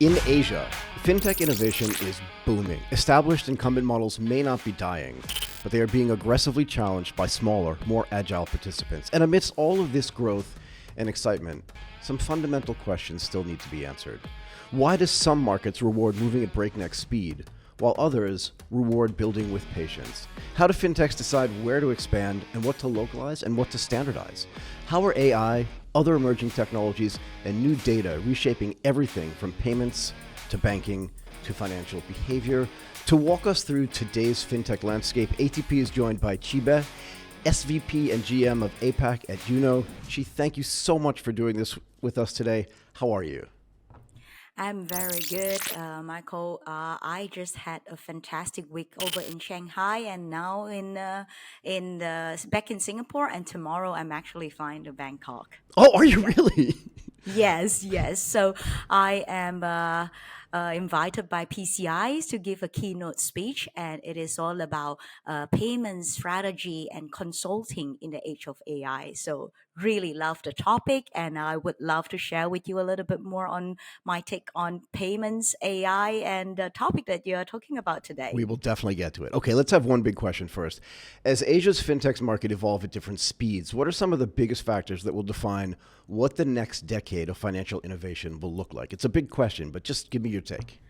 In Asia, fintech innovation is booming. Established incumbent models may not be dying, but they are being aggressively challenged by smaller, more agile participants. And amidst all of this growth and excitement, some fundamental questions still need to be answered. Why do some markets reward moving at breakneck speed, while others reward building with patience? How do fintechs decide where to expand and what to localize and what to standardize? How are AI, other emerging technologies, and new data reshaping everything from payments to banking to financial behavior? To walk us through today's fintech landscape, ATP is joined by Chee, SVP and GM of APAC at Chee, thank you so much for doing this with us today. How are you? I'm very good, Michael. I just had a fantastic week over in Shanghai, and now back in Singapore. And tomorrow, I'm actually flying to Bangkok. Oh, are you really? Yes, yes. So I am invited by PCIs to give a keynote speech, and it is all about payment strategy and consulting in the age of AI. So really love the topic, and I would love to share with you a little bit more on my take on payments, AI, and the topic that you are talking about today. We will definitely get to it. Okay, let's have one big question first. As Asia's fintech market evolve at different speeds, what are some of the biggest factors that will define what the next decade of financial innovation will look like? It's a big question, but just give me your take.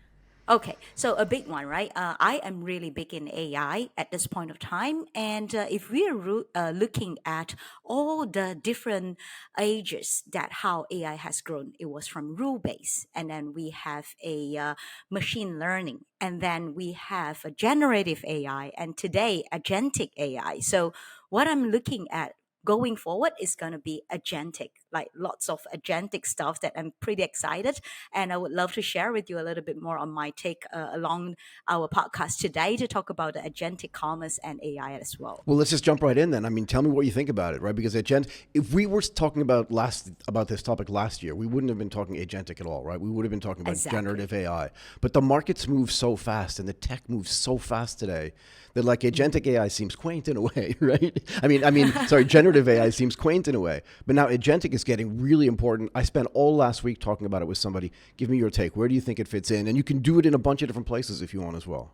Okay, so a big one, right? I am really big in AI at this point of time. And if we are looking at all the different ages that how AI has grown, it was from rule-based, and then we have a machine learning, and then we have a generative AI, and today, agentic AI. So what I'm looking at going forward is going to be agentic, like lots of agentic stuff that I'm pretty excited, and I would love to share with you a little bit more on my take along our podcast today to talk about the agentic commerce and AI as well. Well, let's just jump right in then. I mean, tell me what you think about it, right? Because if we were talking about this topic last year, we wouldn't have been talking agentic at all, right? We would have been talking about generative AI. But the markets move so fast and the tech moves so fast today that like agentic AI seems quaint in a way, right? Sorry, generative AI seems quaint in a way. But now agentic is getting really important. I spent all last week talking about it with somebody. Give me your take. Where do you think it fits in? And you can do it in a bunch of different places if you want as well.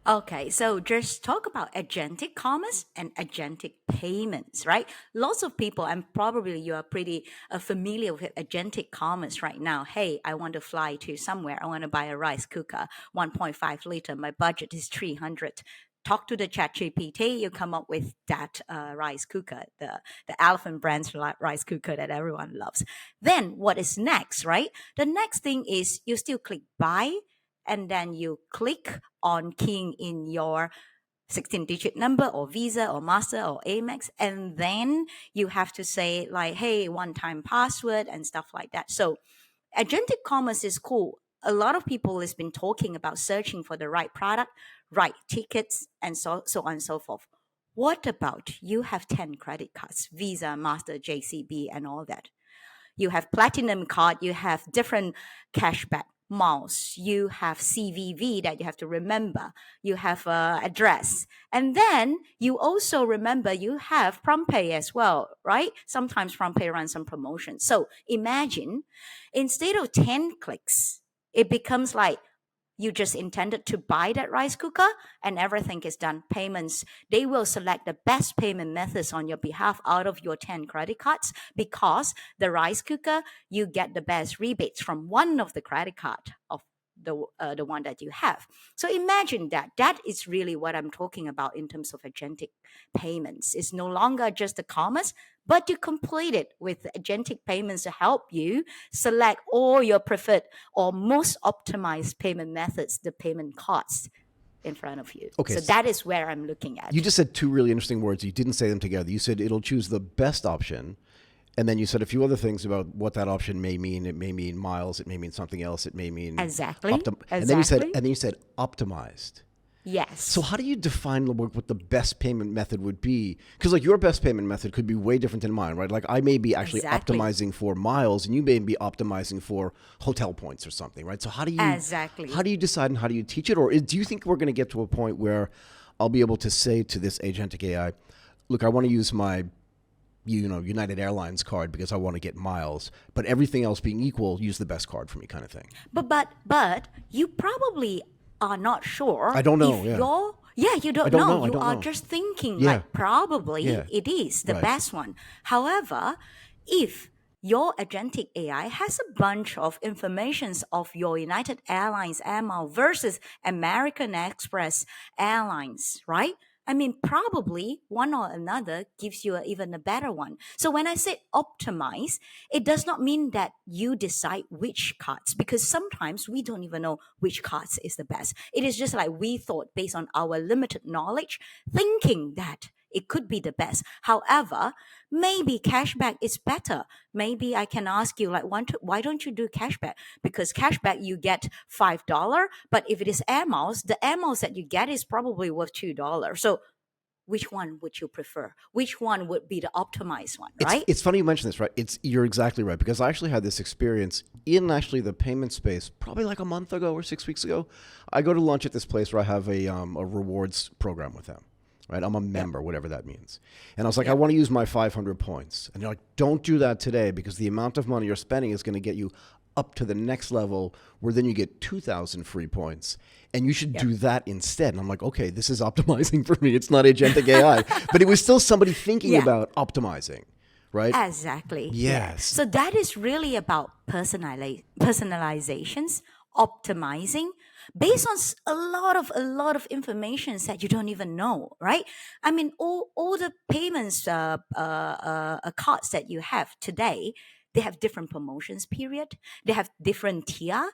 Okay, so just talk about agentic commerce and agentic payments, right? Lots of people, and probably you are pretty familiar with agentic commerce right now. Hey, I want to fly to somewhere. I want to buy a rice cooker, 1.5 liter. My budget is 300. Talk to the ChatGPT, you come up with that rice cooker, the elephant brand's rice cooker that everyone loves. Then what is next, right? The next thing is you still click buy, and then you click on keying in your 16-digit number or Visa or Master or Amex, and then you have to say like, hey, one-time password and stuff like that. So agentic commerce is cool. A lot of people has been talking about searching for the right product, right tickets, and so on and so forth. What about you have 10 credit cards, Visa, Master, JCB, and all that. You have platinum card, you have different cashback miles, you have CVV that you have to remember, you have address, and then you also remember you have PromptPay as well, right? Sometimes PromptPay runs some promotions. So imagine instead of 10 clicks, it becomes like you just intended to buy that rice cooker and everything is done. Payments, they will select the best payment methods on your behalf out of your 10 credit cards, because the rice cooker, you get the best rebates from one of the credit card of the one that you have. So imagine that is really what I'm talking about in terms of agentic payments. It's no longer just the commerce, but you complete it with agentic payments to help you select all your preferred or most optimized payment methods, the payment cards in front of you. Okay, so that is where I'm looking at. You just said two really interesting words. You didn't say them together. You said it'll choose the best option. And then you said a few other things about what that option may mean. It may mean miles. It may mean something else. It may mean exactly. And then you said optimized. Yes. So how do you define what the best payment method would be? Because like your best payment method could be way different than mine, right? Like I may be actually optimizing for miles, and you may be optimizing for hotel points or something, right? So how do you how do you decide and how do you teach it? Or do you think we're going to get to a point where I'll be able to say to this agentic AI, look, I want to use my United Airlines card because I want to get miles, but everything else being equal, use the best card for me kind of thing. But you probably are not sure I don't know, if yeah. you don't I don't know. know. I You don't are know. just thinking Yeah. like probably Yeah. it is the Right. best one. However, if your agentic AI has a bunch of informations of your United Airlines air mile versus American Express Airlines, right? I mean, probably one or another gives you even a better one. So when I say optimize, it does not mean that you decide which cards, because sometimes we don't even know which cards is the best. It is just like we thought based on our limited knowledge, thinking that it could be the best. However, maybe cashback is better. Maybe I can ask you, like, why don't you do cashback? Because cashback you get $5, but if it is air miles, the air miles that you get is probably worth $2. So which one would you prefer? Which one would be the optimized one, right? It's funny you mention this, right? You're exactly right, because I actually had this experience in actually the payment space probably like a month ago or 6 weeks ago. I go to lunch at this place where I have a rewards program with them. Right, I'm a member, whatever that means. And I was like, I want to use my 500 points. And they're like, don't do that today, because the amount of money you're spending is going to get you up to the next level, where then you get 2,000 free points. And you should do that instead. And I'm like, okay, this is optimizing for me. It's not agentic AI. But it was still somebody thinking about optimizing, right? Exactly. Yes. So that is really about personalizations, optimizing, based on a lot of information that you don't even know, right? I mean, all the payments cards that you have today, they have different promotions period. They have different tier.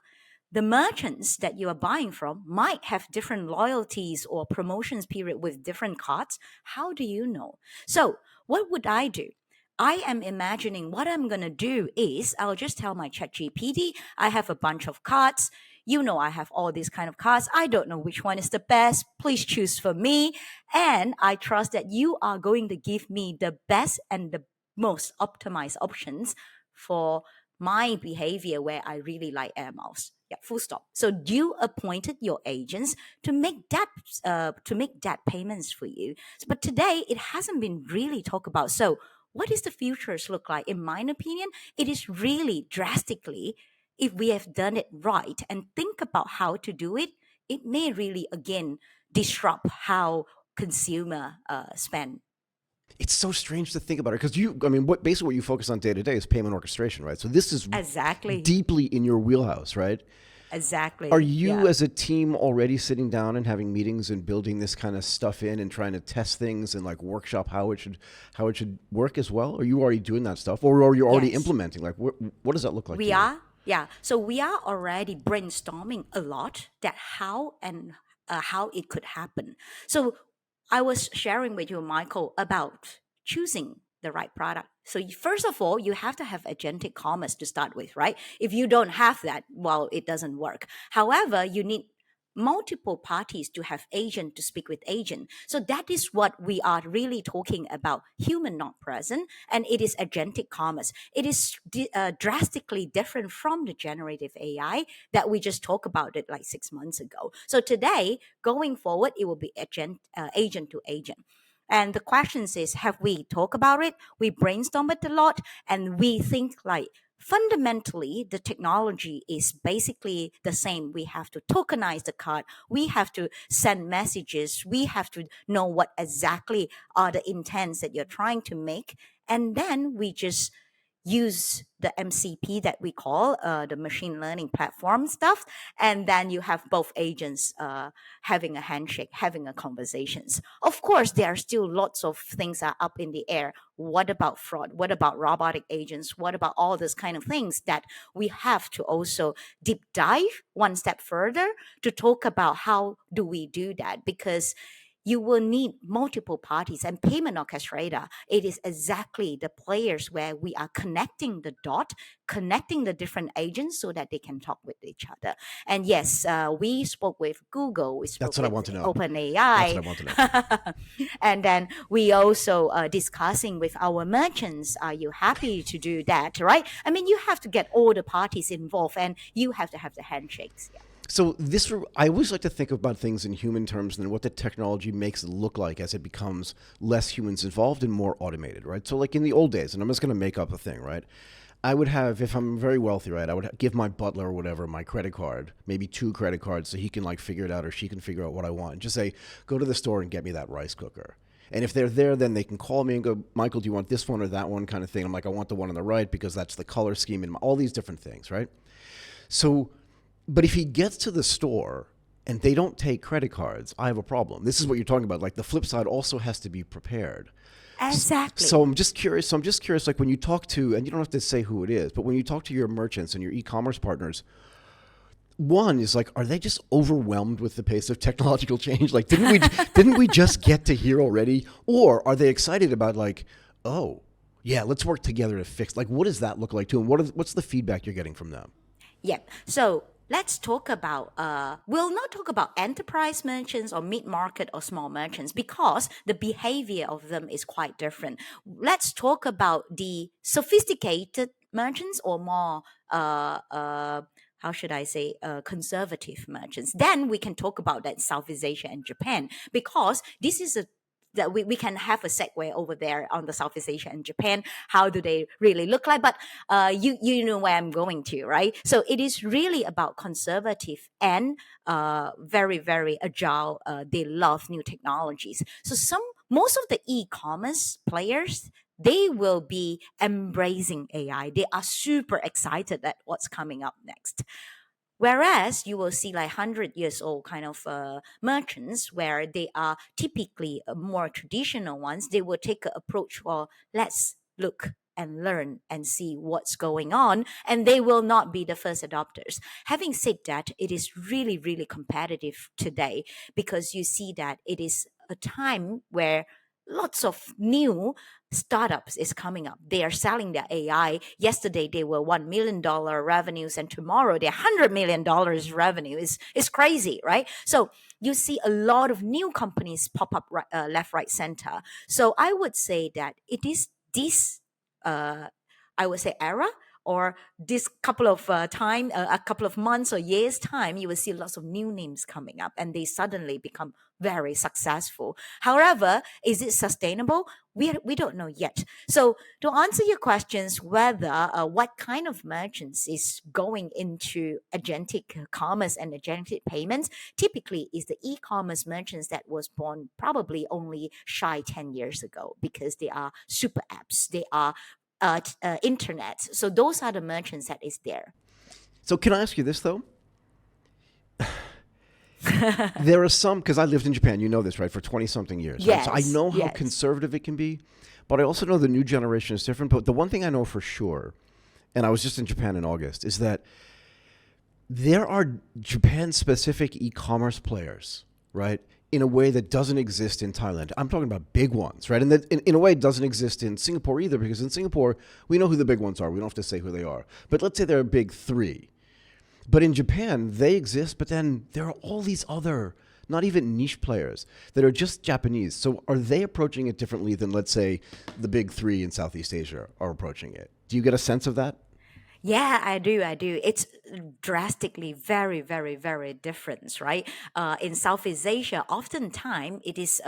The merchants that you are buying from might have different loyalties or promotions period with different cards. How do you know? So what would I do? I am imagining what I'm going to do is I'll just tell my ChatGPT, I have a bunch of cards. I have all these kind of cards. I don't know which one is the best. Please choose for me. And I trust that you are going to give me the best and the most optimized options for my behavior where I really like air miles. Yeah, full stop. So you appointed your agents to make that payments for you. But today it hasn't been really talked about. So what is the futures look like? In my opinion, it is really drastically, if we have done it right and think about how to do it, it may really again disrupt how consumer spend. It's so strange to think about it, because basically what you focus on day to day is payment orchestration, right? So this is Exactly. deeply in your wheelhouse, right? Exactly. Are you as a team already sitting down and having meetings and building this kind of stuff in and trying to test things and like workshop how it should work as well? Are you already doing that stuff, or are you already implementing? Like, what does that look like? We are, yeah. So we are already brainstorming a lot that how it could happen. So I was sharing with you, Michael, about choosing the right product. So first of all, you have to have agentic commerce to start with, right? If you don't have that, well, it doesn't work. However, you need multiple parties to have agent to speak with agent. So that is what we are really talking about, human not present, and it is agentic commerce. It is drastically different from the generative AI that we just talked about it like 6 months ago. So today, going forward, it will be agent to agent. And the questions is, have we talked about it? We brainstorm it a lot, and we think like fundamentally the technology is basically the same. We have to tokenize the card. We have to send messages. We have to know what exactly are the intents that you're trying to make. And then we just use the MCP that we call the machine learning platform stuff. And then you have both agents having a handshake, having a conversations. Of course, there are still lots of things that are up in the air. What about fraud? What about robotic agents? What about all these kind of things that we have to also deep dive one step further to talk about how do we do that? Because you will need multiple parties, and payment orchestrator, it is exactly the players where we are connecting the dot, connecting the different agents so that they can talk with each other. And yes, we spoke with Google, we spoke That's what I with want to know. OpenAI. That's what I want to know. And then we also discussing with our merchants, are you happy to do that, right? I mean, you have to get all the parties involved, and you have to have the handshakes. Yeah. So I always like to think about things in human terms and what the technology makes it look like as it becomes less humans involved and more automated, right? So like in the old days, and I'm just going to make up a thing, right? I would have, if I'm very wealthy, right, I would give my butler or whatever my credit card, maybe 2 credit cards, so he can like figure it out or she can figure out what I want. Just say, go to the store and get me that rice cooker. And if they're there, then they can call me and go, Michael, do you want this one or that one kind of thing? I'm like, I want the one on the right because that's the color scheme and all these different things, right? So, but if he gets to the store and they don't take credit cards, I have a problem. This is what you're talking about. Like the flip side also has to be prepared. Exactly. So I'm just curious. Like when you talk to, and you don't have to say who it is, but when you talk to your merchants and your e-commerce partners, one is like, are they just overwhelmed with the pace of technological change? Like, didn't we just get to here already? Or are they excited about like, oh, yeah, let's work together to fix. Like, what does that look like too? And what's the feedback you're getting from them? Yeah. So let's talk about, we'll not talk about enterprise merchants or mid-market or small merchants because the behavior of them is quite different. Let's talk about the sophisticated merchants or more, how should I say, conservative merchants. Then we can talk about that Southeast Asia and Japan because this is a that we can have a segue over there on the Southeast Asia and Japan. How do they really look like? But you know where I'm going to, right? So it is really about conservative and very, very agile. They love new technologies. So most of the e-commerce players, they will be embracing AI. They are super excited at what's coming up next. Whereas you will see like 100 years old kind of merchants where they are typically more traditional ones, they will take an approach, well, let's look and learn and see what's going on, and they will not be the first adopters. Having said that, it is really, really competitive today because you see that it is a time where lots of new startups is coming up. They are selling their AI. Yesterday they were $1 million revenues, and tomorrow they're $100 million revenue. Is crazy, right? So you see a lot of new companies pop up left, right, center. So I would say that it is this. I would say era or this couple of a couple of months or years time, you will see lots of new names coming up, and they suddenly become very successful. However, is it sustainable? We don't know yet. So to answer your questions, whether what kind of merchants is going into agentic commerce and agentic payments, typically is the e-commerce merchants that was born probably only shy 10 years ago because they are super apps. They are internet. So those are the merchants that is there. So can I ask you this though? There are some, because I lived in Japan, you know this, right, for 20 something years. Right? Yes. So I know how yes. conservative it can be, but I also know the new generation is different. But the one thing I know for sure, and I was just in Japan in August, is that there are Japan specific e commerce players, right, in a way that doesn't exist in Thailand. I'm talking about big ones, right? And that in a way it doesn't exist in Singapore either, because in Singapore, we know who the big ones are. We don't have to say who they are. But let's say there are big three. But in Japan, they exist, but then there are all these other, not even niche players, that are just Japanese. So are they approaching it differently than, let's say, the big three in Southeast Asia are approaching it? Do you get a sense of that? Yeah, I do. I do. It's drastically very, very, very different, right? In Southeast Asia, oftentimes it is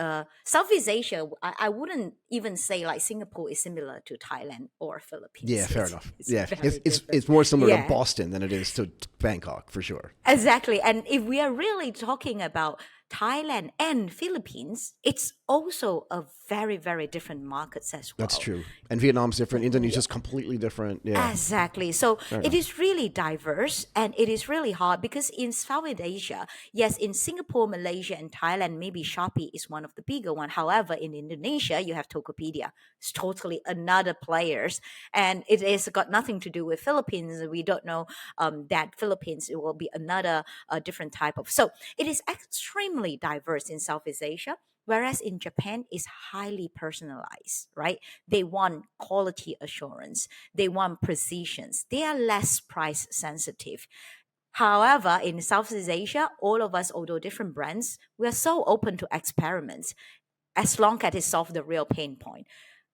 Southeast Asia. I wouldn't even say like Singapore is similar to Thailand or Yeah, Philippines. fair enough. It's Yeah, very it's different. more similar to Yeah. Boston than it is to Bangkok, for sure. Exactly. And if we are really talking about Thailand and Philippines, it's also a very, very different markets as That's well. true. And Vietnam's different. Yeah. Indonesia's completely different. Yeah, Exactly. So fair it enough. is really diverse and it is really hard because in Southeast Asia, yes, in Singapore, Malaysia, and Thailand, maybe Shopee is one of the bigger one. However, in Indonesia, you have Tokopedia. It's totally another players, and it is got nothing to do with Philippines. We don't know that Philippines it will be another different type of. So it is extremely diverse in Southeast Asia. Whereas in Japan, is highly personalized, right? They want quality assurance. They want precisions. They are less price sensitive. However, in Southeast Asia, all of us, although different brands, we are so open to experiments as long as it solves the real pain point.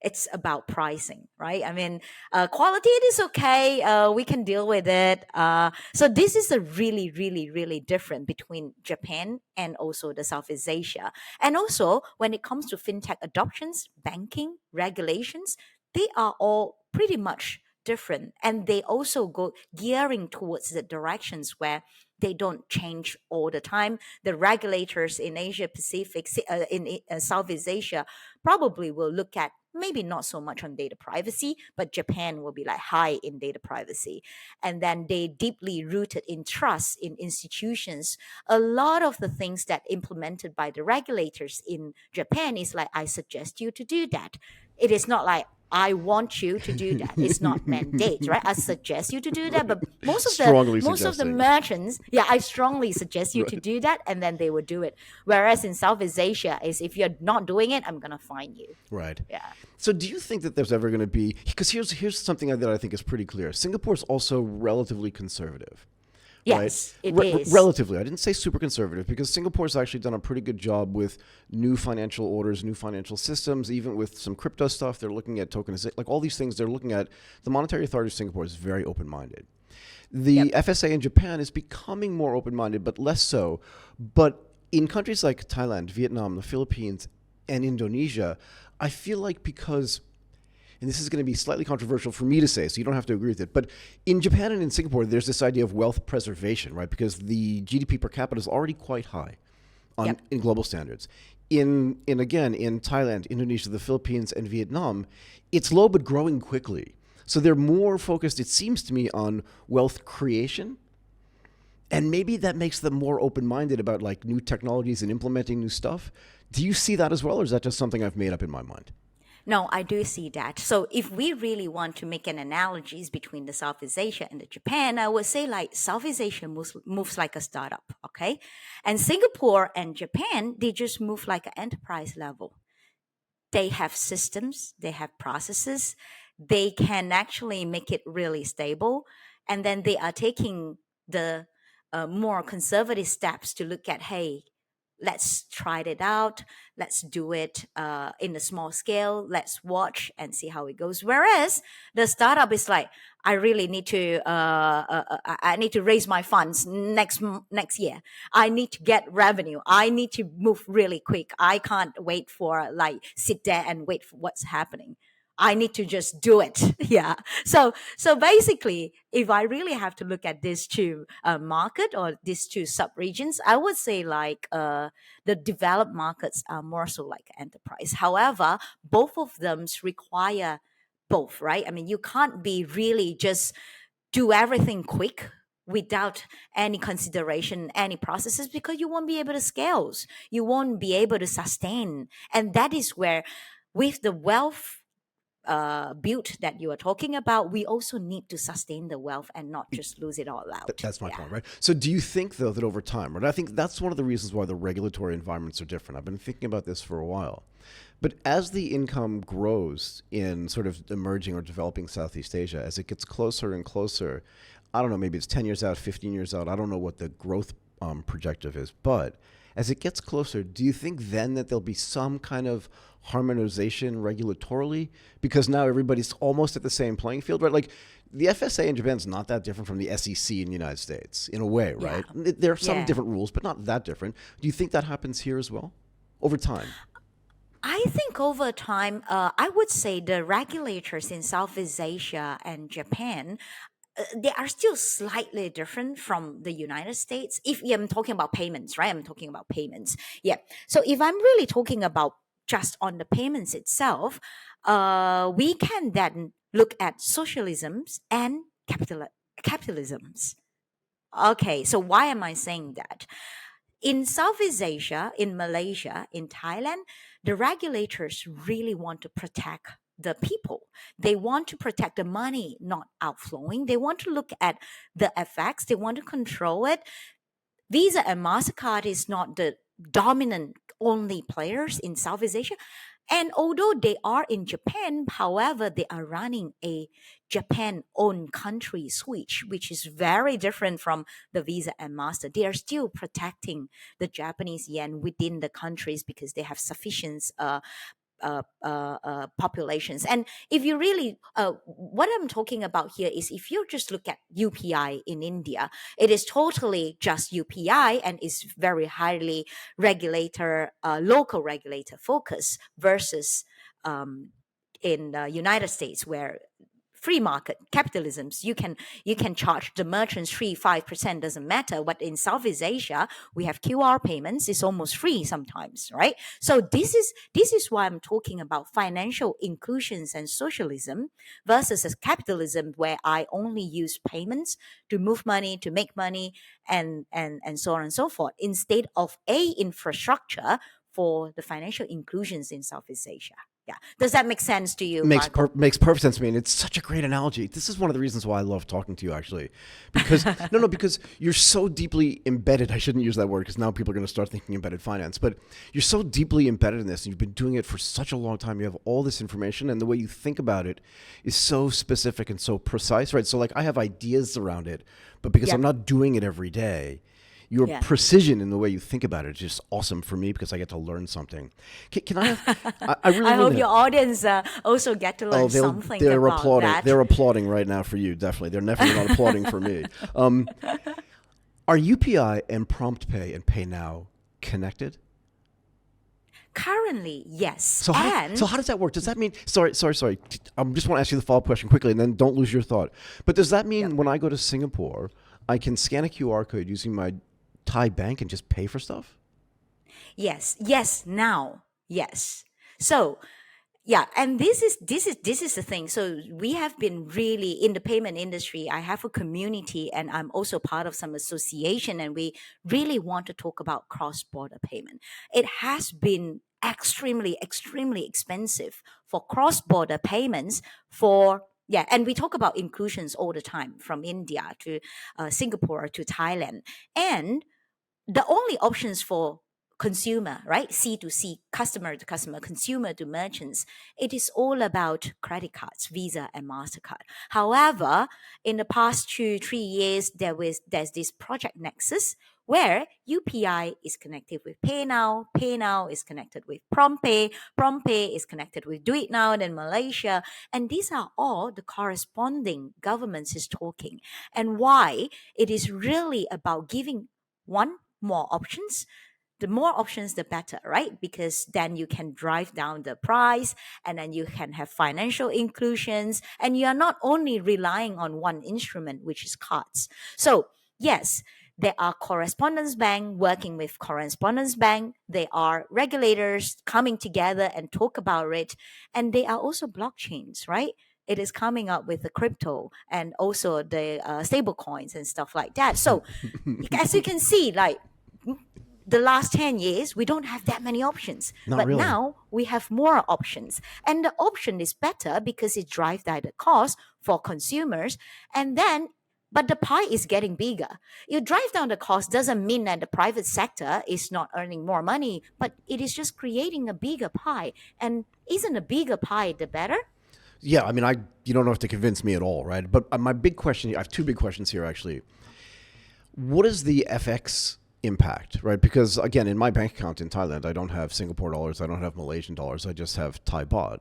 it's about pricing, right? I mean, quality, it is okay. We can deal with it. So this is a really, really, really different between Japan and also the Southeast Asia. And also, when it comes to fintech adoptions, banking, regulations, they are all pretty much different. And they also go gearing towards the directions where they don't change all the time. The regulators in Asia Pacific, in Southeast Asia, probably will look at maybe not so much on data privacy, but Japan will be like high in data privacy. And then they deeply rooted in trust in institutions. A lot of the things that implemented by the regulators in Japan is like, I suggest you to do that. It is not like, I want you to do that. It's not mandate, right? I suggest you to do that, but Strongly most of the suggesting. merchants, yeah, I strongly suggest you to Right. do that, and then they will do it. Whereas in Southeast Asia, is if you're not doing it, I'm gonna fine you. Right. Yeah. So do you think that there's ever going to be, because here's something that I think is pretty clear. Singapore's also relatively conservative, right? Yes, it is. Relatively. I didn't say super conservative because Singapore's actually done a pretty good job with new financial orders, new financial systems, even with some crypto stuff. They're looking at tokenization, like all these things they're looking at. The Monetary Authority of Singapore is very open-minded. The Yep. FSA in Japan is becoming more open-minded, but less so. But in countries like Thailand, Vietnam, the Philippines, and Indonesia, I feel like because, and this is going to be slightly controversial for me to say, so you don't have to agree with it, but in Japan and in Singapore, there's this idea of wealth preservation, right? Because the GDP per capita is already quite high Yep. in global standards. In Thailand, Indonesia, the Philippines, and Vietnam, it's low but growing quickly. So they're more focused, it seems to me, on wealth creation. And maybe that makes them more open-minded about like new technologies and implementing new stuff. Do you see that as well, or is that just something I've made up in my mind? No, I do see that. So if we really want to make an analogies between the Southeast Asia and the Japan, I would say like Southeast Asia moves like a startup, okay? And Singapore and Japan, they just move like an enterprise level. They have systems, they have processes, they can actually make it really stable. And then they are taking the more conservative steps to look at, hey, let's try it out, let's do it in a small scale, let's watch and see how it goes. Whereas the startup is like, I really need to I need to raise my funds next year. I need to get revenue. I need to move really quick. I can't wait for like sit there and wait for what's happening. I need to just do it. Yeah. So basically, if I really have to look at these two market or these two sub regions, I would say like the developed markets are more so like enterprise. However, both of them require both, right? I mean, you can't be really just do everything quick without any consideration, any processes, because you won't be able to scale. You won't be able to sustain. And that is where, with the wealth build that you are talking about, we also need to sustain the wealth and not just lose it all out. That's my Yeah. point, right? So do you think, though, that over time, right? I think that's one of the reasons why the regulatory environments are different. I've been thinking about this for a while. But as the income grows in sort of emerging or developing Southeast Asia, as it gets closer and closer, I don't know, maybe it's 10 years out, 15 years out, I don't know what the growth projective is, but as it gets closer, do you think then that there'll be some kind of harmonization regulatorily? Because now everybody's almost at the same playing field, right? Like the FSA in Japan is not that different from the SEC in the United States in a way, Yeah. right? There are some Yeah. different rules, but not that different. Do you think that happens here as well over time? I think over time, I would say the regulators in Southeast Asia and Japan, they are still slightly different from the United States. If I'm talking about payments, right? I'm talking about payments. Yeah. So if I'm really talking about just on the payments itself, we can then look at socialisms and capitalisms. Okay, so why am I saying that? In Southeast Asia, in Malaysia, in Thailand, the regulators really want to protect the people. They want to protect the money not outflowing. They want to look at the effects. They want to control it. Visa and MasterCard is not the dominant only players in Southeast Asia. And although they are in Japan, however, they are running a Japan owned country switch, which is very different from the Visa and Master. They are still protecting the Japanese yen within the countries because they have sufficient populations. And if you really, what I'm talking about here is if you just look at UPI in India, it is totally just UPI and is very highly regulator, local regulator focus versus in the United States where free market capitalisms, you can charge the merchants 3-5%, doesn't matter. But in Southeast Asia, we have QR payments, it's almost free sometimes, right? So this is why I'm talking about financial inclusions and socialism versus a capitalism where I only use payments to move money, to make money, and so on and so forth, instead of a infrastructure for the financial inclusions in Southeast Asia. Yeah. Does that make sense to you, Michael? Makes perfect sense to me, and it's such a great analogy. This is one of the reasons why I love talking to you, actually, because because you're so deeply embedded. I shouldn't use that word because now people are going to start thinking embedded finance, but you're so deeply embedded in this, and you've been doing it for such a long time. You have all this information, and the way you think about it is so specific and so precise, right? So, like, I have ideas around it, but because I'm not doing it every day. Your precision in the way you think about it is just awesome for me because I get to learn something. Can I? I really I hope your audience also get to learn something they're about applauding. that. They're applauding right now for you. Definitely, they're definitely not applauding for me. Are UPI and Prompt Pay and Pay Now connected? Currently, yes. So how does that work? Does that mean? Sorry. I just want to ask you the follow-up question quickly, and then don't lose your thought. But does that mean when I go to Singapore, I can scan a QR code using my Thai bank and just pay for stuff? Yes. Now, yes. So, yeah, and this is the thing. So we have been really in the payment industry. I have a community, and I'm also part of some association, and we really want to talk about cross-border payment. It has been extremely expensive for cross-border payments and we talk about inclusions all the time, from India to Singapore to Thailand. And the only options for consumer, right? C to C, customer to customer, consumer to merchants, it is all about credit cards, Visa and MasterCard. However, in the past 2-3 years, there's this Project Nexus where UPI is connected with PayNow, PayNow is connected with PromptPay, PromptPay is connected with Do It Now in Malaysia, and these are all the corresponding governments is talking. And why it is really about giving more options. The more options, the better, right? Because then you can drive down the price, and then you can have financial inclusions, and you are not only relying on one instrument, which is cards. So yes, there are correspondence bank working with correspondence bank. They are regulators coming together and talk about it. And they are also blockchains, right? It is coming up with the crypto and also the stable coins and stuff like that. So as you can see, like the last 10 years, we don't have that many options. But really. Now we have more options. And the option is better because it drives down the cost for consumers. And then, but the pie is getting bigger. You drive down the cost doesn't mean that the private sector is not earning more money, but it is just creating a bigger pie. And isn't a bigger pie the better? Yeah, I mean, you don't have to convince me at all, right? But my big question, I have two big questions here, actually. What is the FX impact, right? Because, again, in my bank account in Thailand, I don't have Singapore dollars, I don't have Malaysian dollars, I just have Thai baht.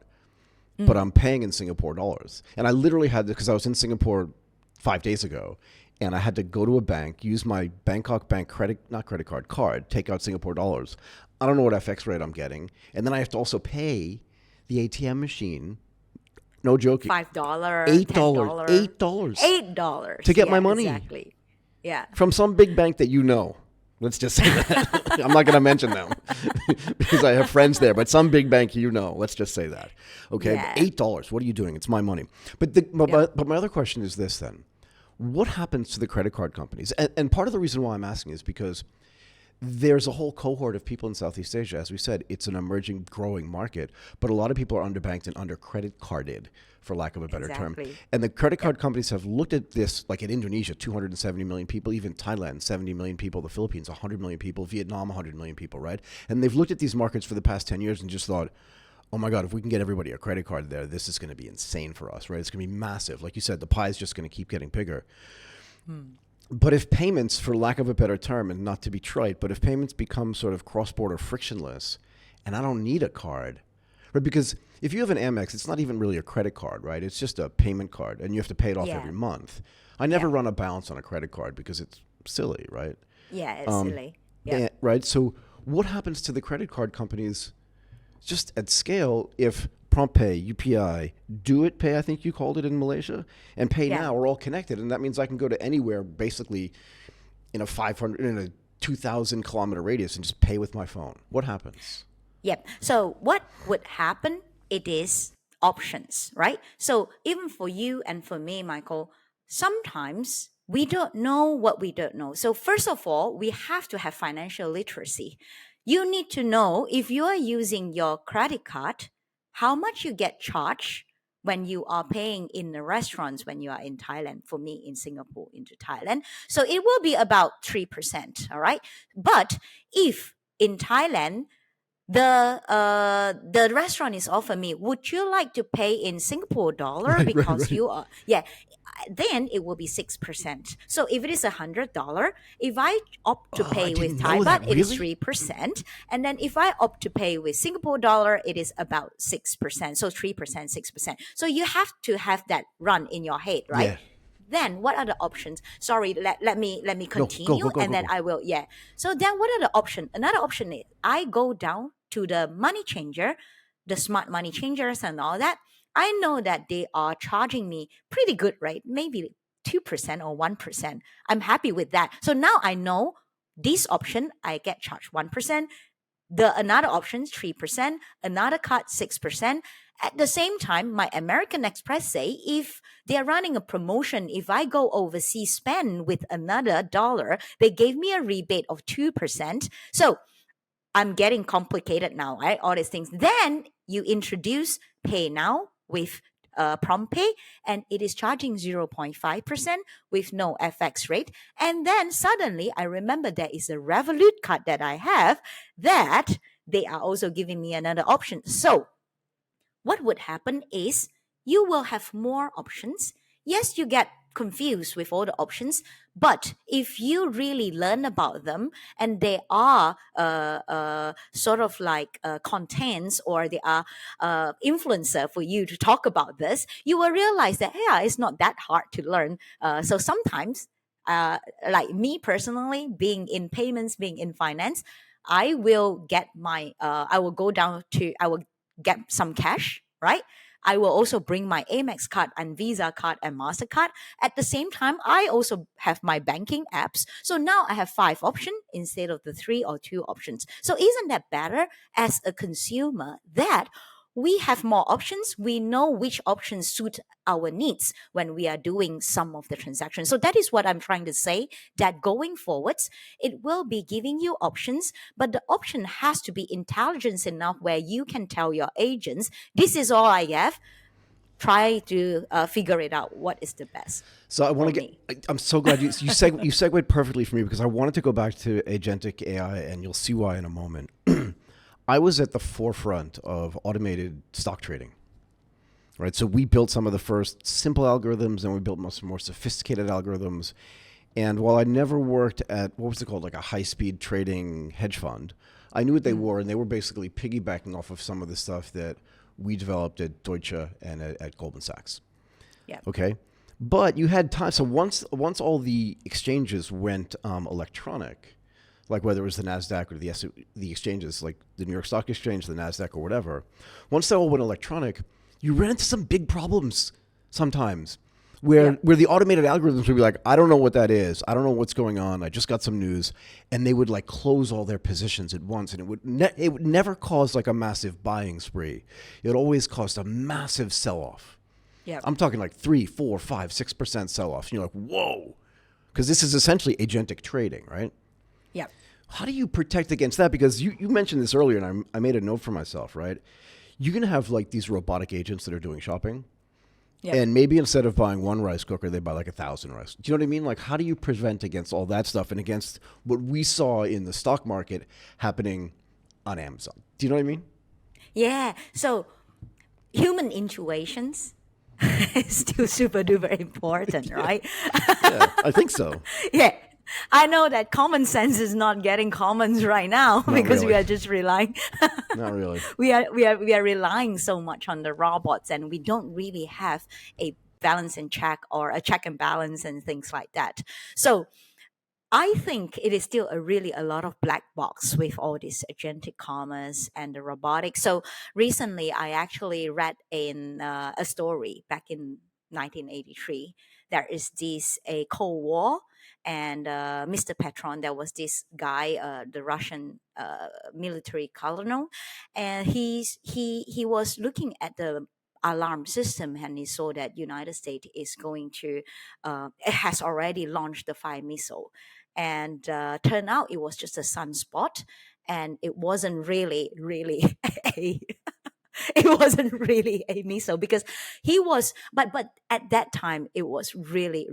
But I'm paying in Singapore dollars. And I literally had to, because I was in Singapore 5 days ago, and I had to go to a bank, use my Bangkok Bank card, take out Singapore dollars. I don't know what FX rate I'm getting. And then I have to also pay the ATM machine. No joking. $5, $8, $8 to get my money. Exactly. Yeah. From some big bank that you know. Let's just say that. I'm not going to mention them because I have friends there, but some big bank you know. Let's just say that. Okay, yeah. $8. What are you doing? It's my money. But my other question is this then. What happens to the credit card companies? And part of the reason why I'm asking is because there's a whole cohort of people in Southeast Asia. As we said, it's an emerging, growing market, but a lot of people are underbanked and under credit carded, for lack of a better term. And the credit card companies have looked at this, like in Indonesia, 270 million people, even Thailand, 70 million people, the Philippines, 100 million people, Vietnam, 100 million people, right? And they've looked at these markets for the past 10 years and just thought, oh my God, if we can get everybody a credit card there, this is going to be insane for us, right? It's going to be massive. Like you said, the pie is just going to keep getting bigger. But if payments, for lack of a better term, and not to be trite, but if payments become sort of cross-border frictionless, and I don't need a card, right? Because if you have an Amex, it's not even really a credit card, right? It's just a payment card, and you have to pay it off Yeah. every month. I never run a balance on a credit card because it's silly, right? Yeah, it's silly. Yeah. Right. So what happens to the credit card companies just at scale if PromptPay, UPI, Do It Pay, I think you called it in Malaysia, and Pay Yeah. Now are all connected, and that means I can go to anywhere basically in a 2,000 kilometer radius and just pay with my phone. What happens? Yep. So what would happen? It is options, right? So even for you and for me, Michael, sometimes we don't know what we don't know. So first of all, we have to have financial literacy. You need to know if you are using your credit card, how much you get charged when you are paying in the restaurants when you are in Thailand. For me, in Singapore, into Thailand. So it will be about 3%, all right? But if in Thailand, the restaurant is offering me, would you like to pay in Singapore dollar Right, because right. you are, yeah, then it will be 6%. So if it is $100, if I opt to Oh, I pay with didn't Thai know that. baht, it is Really? 3%. And then if I opt to pay with Singapore dollar, it is about 6%. So 3%, 6%. So you have to have that run in your head, right? Yeah. Then what are the options? Sorry, let me Go, continue, go, and then go. I will, yeah. So then what are the options? Another option is I go down to the money changer, the smart money changers and all that. I know that they are charging me pretty good rate, maybe 2% or 1%. I'm happy with that. So now I know this option, I get charged 1%. The another option 3%, another card 6%. At the same time, my American Express say if they are running a promotion, if I go overseas spend with another dollar, they gave me a rebate of 2%. So I'm getting complicated now, right? All these things. Then you introduce Pay Now with PromptPay, and it is charging 0.5% with no FX rate. And then suddenly I remember there is a Revolut card that I have that they are also giving me another option. So what would happen is you will have more options. Yes, you get confused with all the options, but if you really learn about them and they are sort of like contents or they are influencer for you to talk about this, you will realize that, yeah, it's not that hard to learn. So sometimes, like me personally, being in payments, being in finance, I will get I will go down to, I will get some cash, right? I will also bring my Amex card and Visa card and MasterCard. At the same time, I also have my banking apps. So now I have 5 options instead of the 3 or 2 options. So isn't that better as a consumer that we have more options? We know which options suit our needs when we are doing some of the transactions. So that is what I'm trying to say, that going forwards, it will be giving you options, but the option has to be intelligence enough where you can tell your agents, this is all I have. Try to figure it out. What is the best? So I want for to get. me. I'm so glad you segued perfectly for me because I wanted to go back to agentic AI, and you'll see why in a moment. I was at the forefront of automated stock trading, right? So we built some of the first simple algorithms, and we built most more sophisticated algorithms. And while I never worked at, what was it called, like a high-speed trading hedge fund, I knew what they were, and they were basically piggybacking off of some of the stuff that we developed at Deutsche and at Goldman Sachs. Yeah. Okay, but you had time. So once all the exchanges went electronic, like whether it was the Nasdaq or the exchanges, like the New York Stock Exchange, the Nasdaq, or whatever, once they all went electronic, you ran into some big problems sometimes, where the automated algorithms would be like, I don't know what that is, I don't know what's going on, I just got some news, and they would like close all their positions at once, and it would never cause like a massive buying spree. It would always cause a massive sell-off. Yeah. I'm talking like 3, 4, 5, 6% sell-off. And you're like, whoa, because this is essentially agentic trading, right? Yeah. How do you protect against that? Because you mentioned this earlier, and I made a note for myself, right? You're going to have like these robotic agents that are doing shopping. Yeah. And maybe instead of buying 1 rice cooker, they buy like 1,000 rice. Do you know what I mean? Like, how do you prevent against all that stuff and against what we saw in the stock market happening on Amazon? Do you know what I mean? Yeah. So human intuitions is still super duper important, right? Yeah, I think so. Yeah. I know that common sense is not getting commons right now Not because we really. are just relying Not really. we are relying so much on the robots, and we don't really have a balance and check, or a check and balance and things like that. So I think it is still a lot of black box with all this agentic commerce and the robotics. So recently, I actually read in a story back in 1983. There is this a Cold War, and Mr. Petron. There was this guy, the Russian military colonel, and he was looking at the alarm system, and he saw that United States is going to it has already launched the 5 missile, and turned out it was just a sunspot, and it wasn't really a it wasn't really a miso, because he was but at that time it was really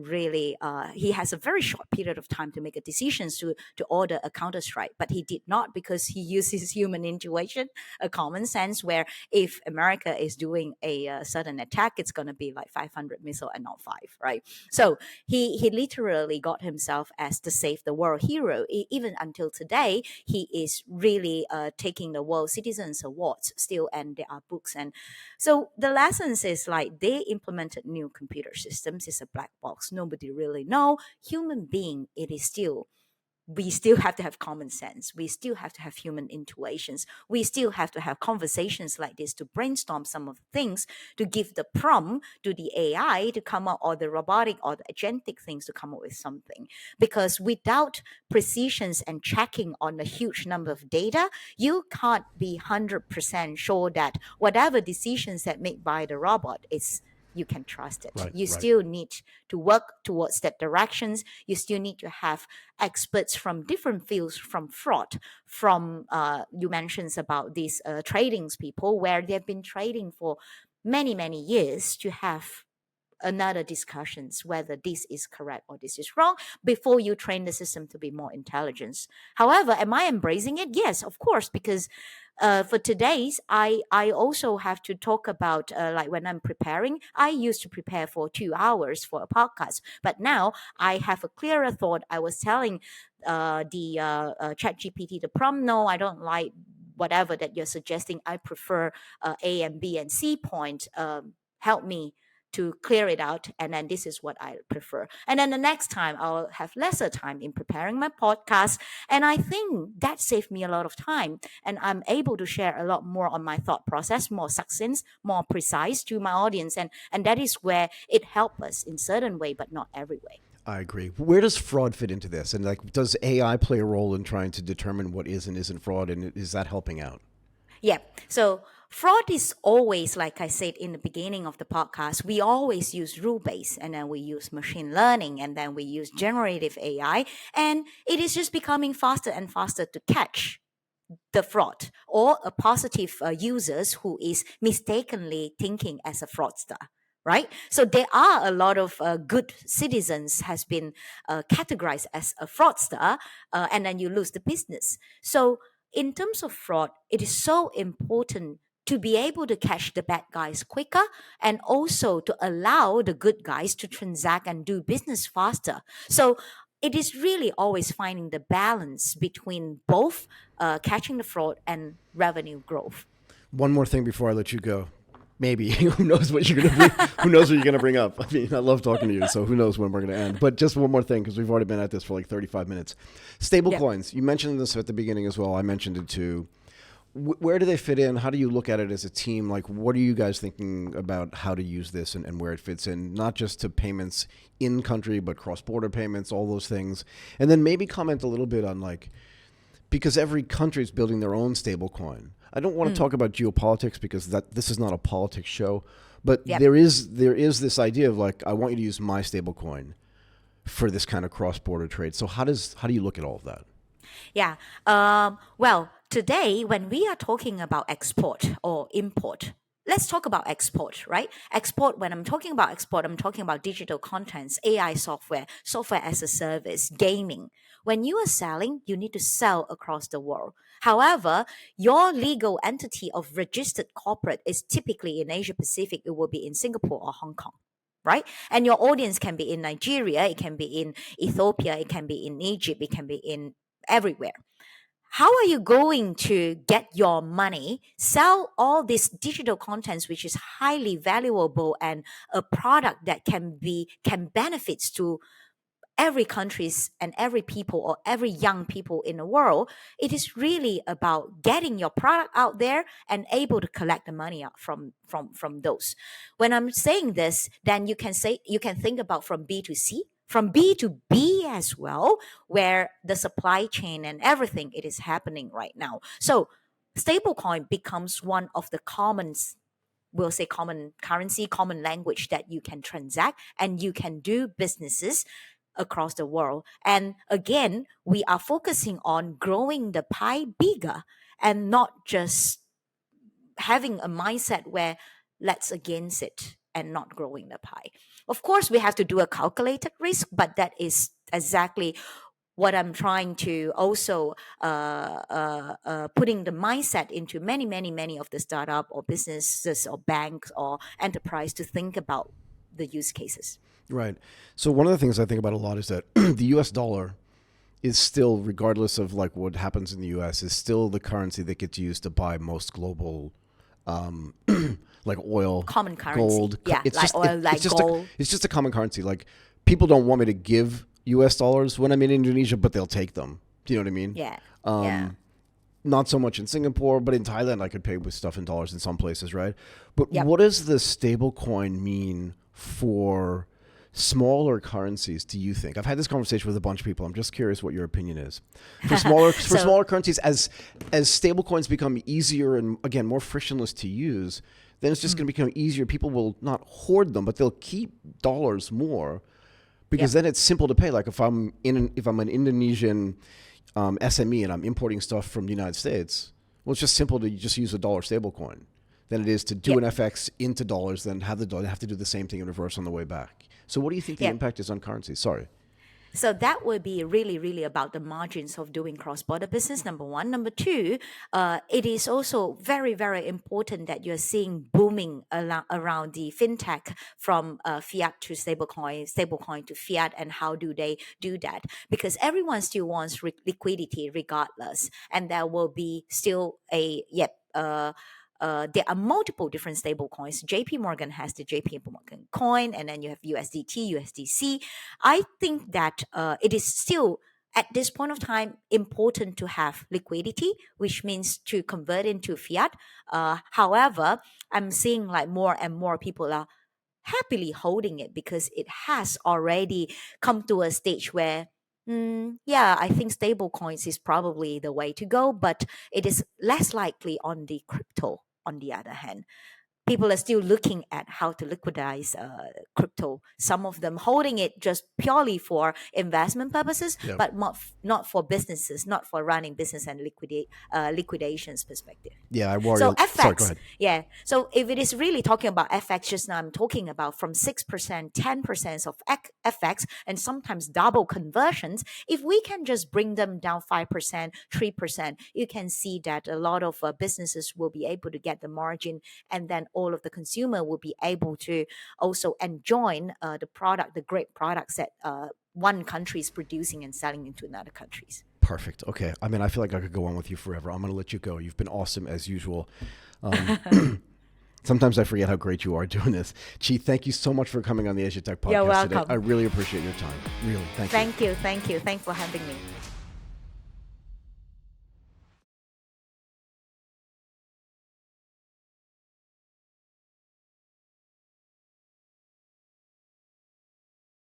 he has a very short period of time to make a decision to order a counter strike, but he did not, because he used his human intuition, a common sense, where if America is doing a sudden attack, it's going to be like 500 missile and not five, right? So he literally got himself as the save the world hero. Even until today, he is really taking the World Citizens Awards still, and there are books. And so the lessons is like they implemented new computer systems. It's a black box. Nobody really know. Human being, it is still, we still have to have common sense. We still have to have human intuitions. We still have to have conversations like this to brainstorm some of the things, to give the prompt to the AI to come up, or the robotic or the agentic things to come up with something. Because without precisions and checking on a huge number of data, you can't be 100% sure that whatever decisions that made by the robot is, you can trust it. Right, You right. still need to work towards that directions. You still need to have experts from different fields, from fraud, from you mentioned about these tradings people, where they've been trading for many years, to have another discussions whether this is correct or this is wrong before you train the system to be more intelligent. However, am I embracing it? Yes, of course, because for today's, I also have to talk about like when I'm preparing. I used to prepare for 2 hours for a podcast, but now I have a clearer thought. I was telling the Chat GPT, the prompt, no, I don't like whatever that you're suggesting. I prefer A and B and C point. Help me to clear it out, and then this is what I prefer. And then the next time I'll have lesser time in preparing my podcast, and I think that saved me a lot of time, and I'm able to share a lot more on my thought process, more succinct, more precise to my audience, and that is where it helps us in certain way, but not every way. I agree. Where does fraud fit into this? And like, does AI play a role in trying to determine what is and isn't fraud? And is that helping out? Yeah. So fraud is always, like I said in the beginning of the podcast, we always use rule based, and then we use machine learning, and then we use generative AI. And it is just becoming faster and faster to catch the fraud, or a positive users who is mistakenly thinking as a fraudster, right? So there are a lot of good citizens has been categorized as a fraudster, and then you lose the business. So in terms of fraud, it is so important to be able to catch the bad guys quicker, and also to allow the good guys to transact and do business faster. So it is really always finding the balance between both catching the fraud and revenue growth. One more thing before I let you go. Maybe who knows what you're gonna bring, who knows what you're gonna bring up. I mean, I love talking to you, so who knows when we're gonna end. But just one more thing, because we've already been at this for like 35 minutes. Stable Yeah. coins. You mentioned this at the beginning as well. I mentioned it too. Where do they fit in? How do you look at it as a team? Like, what are you guys thinking about how to use this, and where it fits in, not just to payments in country, but cross-border payments, all those things. And then maybe comment a little bit on, like, because every country is building their own stable coin. I don't want to talk about geopolitics, because this is not a politics show, but Yep. there is this idea of, like, I want you to use my stable coin for this kind of cross-border trade. So how do you look at all of that? Yeah. Well, today, when we are talking about export or import, let's talk about export, right? Export, when I'm talking about export, I'm talking about digital contents, AI software, software as a service, gaming. When you are selling, you need to sell across the world. However, your legal entity of registered corporate is typically in Asia Pacific, it will be in Singapore or Hong Kong. right? And your audience can be in Nigeria, it can be in Ethiopia, it can be in Egypt, it can be in everywhere. How are you going to get your money, sell all this digital contents, which is highly valuable and a product that can benefits to every countries and every people or every young people in the world? It is really about getting your product out there and able to collect the money out from those. When I'm saying this, then you can think about from B to C, from B to B as well, where the supply chain and everything it is happening right now. So stablecoin becomes one of the we'll say common currency, common language that you can transact and you can do businesses across the world. And again, we are focusing on growing the pie bigger and not just having a mindset where let's against it and not growing the pie. Of course, we have to do a calculated risk, but that is exactly what I'm trying to also putting the mindset into many of the startup or businesses or banks or enterprise to think about the use cases. Right. So one of the things I think about a lot is that the US dollar is still, regardless of like what happens in the US, is still the currency that gets used to buy most global like oil, common currency. Gold. Yeah, it's like just, oil, like gold. It's just a common currency. Like people don't want me to give US dollars when I'm in Indonesia, but they'll take them. Do you know what I mean? Yeah. Not so much in Singapore, but in Thailand I could pay with stuff in dollars in some places, right? But Yep. what does the stable coin mean for smaller currencies, do you think? I've had this conversation with a bunch of people. I'm just curious what your opinion is. For smaller currencies, as stable coins become easier and again more frictionless to use, then it's just going to become easier. People will not hoard them, but they'll keep dollars more because then it's simple to pay. Like if I'm an Indonesian SME and I'm importing stuff from the United States, well, it's just simple to just use a dollar stable coin than it is to do an FX into dollars, then have to do the same thing in reverse on the way back. So what do you think the impact is on currencies? Sorry. So that would be really, really about the margins of doing cross-border business, number one. Number two, it is also very, very important that you're seeing booming around the fintech from fiat to stablecoin to fiat, and how do they do that? Because everyone still wants liquidity regardless, and there will be still there are multiple different stable coins. JP Morgan has the JP Morgan coin, and then you have USDT, USDC. I think that it is still at this point of time important to have liquidity, which means to convert into fiat. However, I'm seeing like more and more people are happily holding it because it has already come to a stage where I think stable coins is probably the way to go, but it is less likely on the crypto. On the other hand, people are still looking at how to liquidize crypto. Some of them holding it just purely for investment purposes, but not for businesses, not for running business and liquidations perspective. Yeah, I worry. So FX, sorry, go ahead. yeah. So if it is really talking about FX, just now I'm talking about from 6%, 10% of FX, and sometimes double conversions. If we can just bring them down 5%, 3%, you can see that a lot of businesses will be able to get the margin, and then all of the consumer will be able to also enjoy the great products that one country is producing and selling into another countries. Perfect. Okay. I mean, I feel like I could go on with you forever. I'm going to let you go. You've been awesome as usual. Sometimes I forget how great you are doing this. Chee, thank you so much for coming on the Agentic podcast You're welcome. today. I really appreciate your time. Really. Thank you. Thank you. Thanks for having me.